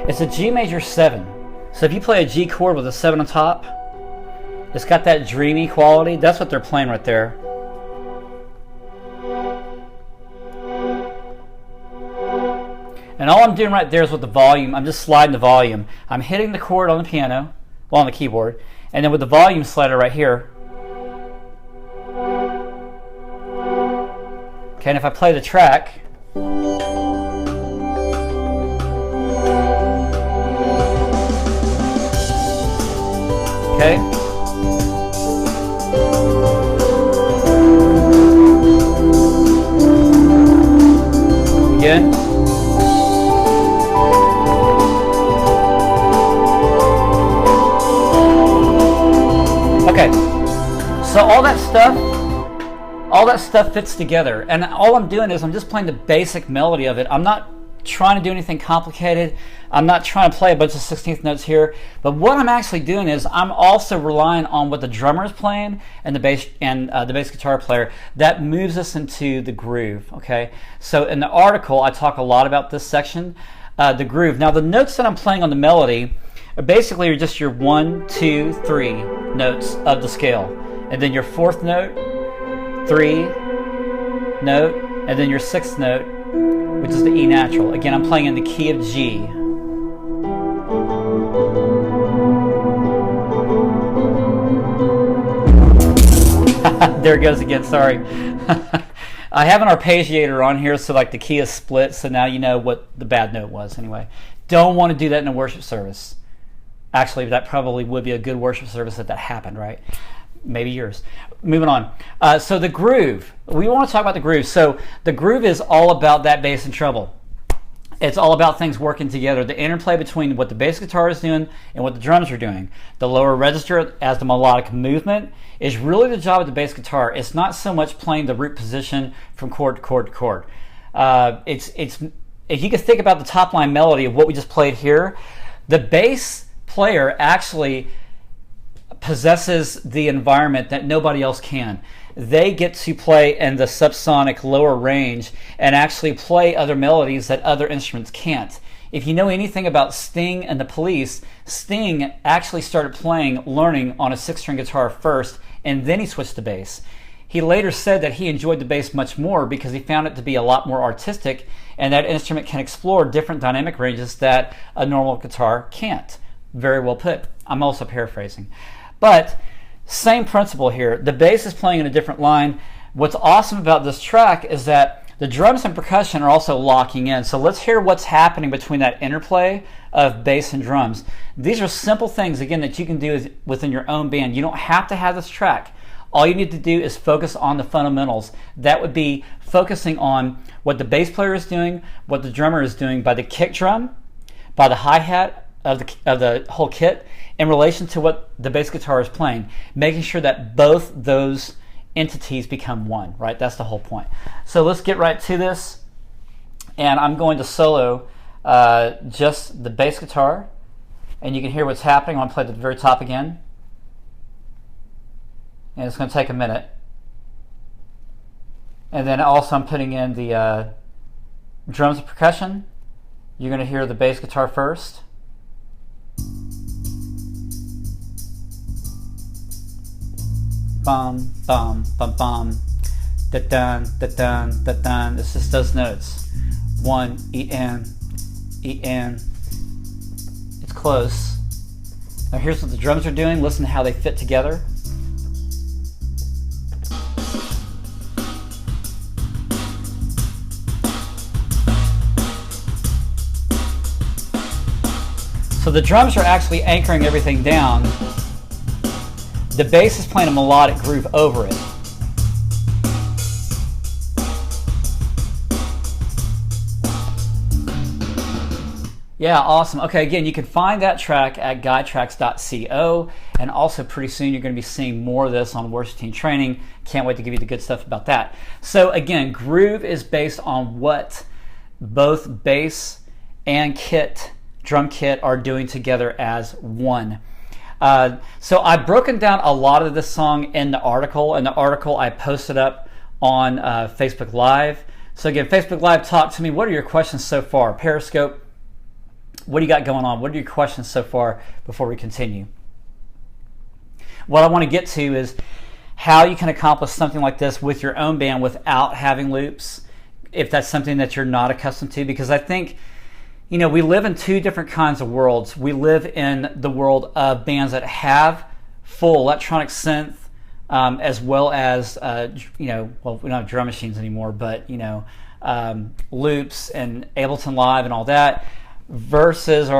It's a G major 7. So if you play a G chord with a 7 on top, it's got that dreamy quality. That's what they're playing right there. And all I'm doing right there is with the volume, I'm just sliding the volume. I'm hitting the chord on the piano, well, on the keyboard, and then with the volume slider right here. Okay, and if I play the track, okay. Again. Okay, so all that stuff fits together, and all I'm doing is I'm just playing the basic melody of it. I'm not trying to do anything complicated. I'm not trying to play a bunch of 16th notes here, but what I'm actually doing is I'm also relying on what the drummer is playing and the bass guitar player. That moves us into the groove. Okay, so in the article I talk a lot about this section, the groove. Now the notes that I'm playing on the melody basically are just your 1, 2, 3 notes of the scale, and then your 4th note, 3 note, and then your 6th note, which is the E natural. Again, I'm playing in the key of G. There it goes again, sorry. I have an arpeggiator on here, so like the key is split, so now you know what the bad note was anyway. Don't want to do that in a worship service. Actually, that probably would be a good worship service if that happened, right? Maybe yours. Moving on. So the groove. We want to talk about the groove. So the groove is all about that bass and treble. It's all about things working together. The interplay between what the bass guitar is doing and what the drums are doing. The lower register as the melodic movement is really the job of the bass guitar. It's not so much playing the root position from chord to chord to chord. If you could think about the top line melody of what we just played here, the bass player actually possesses the environment that nobody else can. They get to play in the subsonic lower range and actually play other melodies that other instruments can't. If you know anything about Sting and the Police, Sting actually started learning on a 6-string guitar first, and then he switched to bass. He later said that he enjoyed the bass much more because he found it to be a lot more artistic, and that instrument can explore different dynamic ranges that a normal guitar can't. Very well put. I'm also paraphrasing. But same principle here. The bass is playing in a different line. What's awesome about this track is that the drums and percussion are also locking in. So let's hear what's happening between that interplay of bass and drums. These are simple things, again, that you can do within your own band. You don't have to have this track. All you need to do is focus on the fundamentals. That would be focusing on what the bass player is doing, what the drummer is doing by the kick drum, by the hi-hat, of the whole kit in relation to what the bass guitar is playing, making sure that both those entities become one, right? That's the whole point. So let's get right to this, and I'm going to solo just the bass guitar, and you can hear what's happening. I'm going to play at the very top again, and it's going to take a minute. And then also I'm putting in the drums and percussion. You're going to hear the bass guitar first. Bum, bum, bum, bum, da-dun, da-dun, da-dun. It's just those notes. 1, E-N, E-N. It's close. Now here's what the drums are doing. Listen to how they fit together. So the drums are actually anchoring everything down. The bass is playing a melodic groove over it. Yeah, awesome. Okay, again, you can find that track at guidetracks.co, and also pretty soon you're going to be seeing more of this on Worship Team Training. Can't wait to give you the good stuff about that. So again, groove is based on what both bass and drum kit are doing together as one. So I've broken down a lot of this song in the article. In the article I posted up on Facebook Live. So again, Facebook Live, talk to me. What are your questions so far? Periscope, what do you got going on? What are your questions so far before we continue? What I want to get to is how you can accomplish something like this with your own band without having loops, if that's something that you're not accustomed to. Because I think, we live in two different kinds of worlds. We live in the world of bands that have full electronic synth, as well as, we don't have drum machines anymore, but, loops and Ableton Live and all that, versus,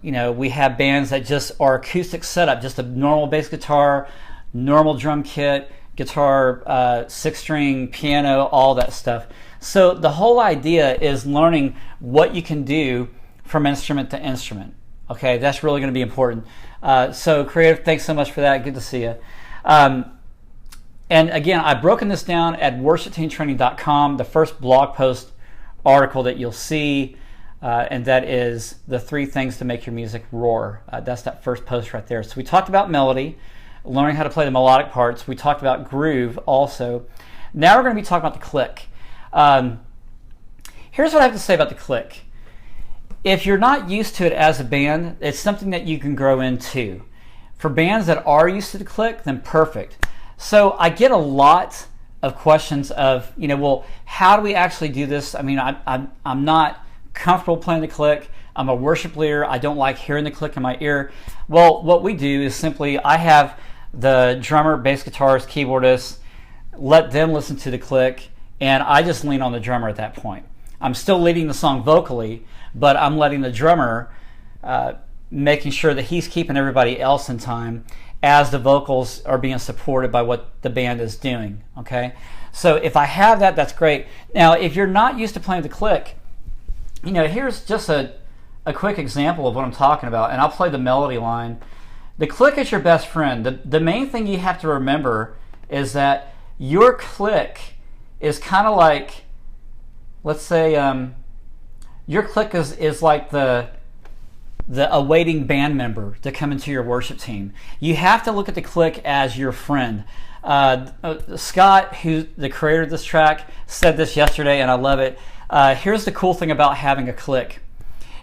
we have bands that just are acoustic setup, just a normal bass guitar, normal drum kit, guitar, 6-string, piano, all that stuff. So the whole idea is learning what you can do from instrument to instrument. Okay, that's really going to be important. So Creative, thanks so much for that. Good to see you. And again, I've broken this down at worshipteamtraining.com, the first blog post article that you'll see, and that is the 3 things to make your music roar. That's that first post right there. So we talked about melody, learning how to play the melodic parts. We talked about groove also. Now we're going to be talking about the click. Here's what I have to say about the click. If you're not used to it as a band, it's something that you can grow into. For bands that are used to the click, then perfect. So I get a lot of questions of, well, how do we actually do this? I mean, I'm not comfortable playing the click. I'm a worship leader. I don't like hearing the click in my ear. Well, what we do is simply, I have the drummer, bass guitarist, keyboardist, let them listen to the click, and I just lean on the drummer at that point. I'm still leading the song vocally, but I'm letting the drummer, making sure that he's keeping everybody else in time as the vocals are being supported by what the band is doing, okay? So if I have that, that's great. Now, if you're not used to playing the click, here's just a quick example of what I'm talking about, and I'll play the melody line. The click is your best friend. The main thing you have to remember is that your click is kind of like, let's say, your click is like the awaiting band member to come into your worship team. You have to look at the click as your friend. Scott, who's the creator of this track, said this yesterday, and I love it. Here's the cool thing about having a click,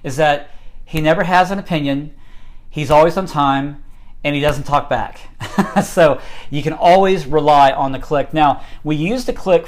is that he never has an opinion, he's always on time, and he doesn't talk back. So you can always rely on the click. Now, we use the click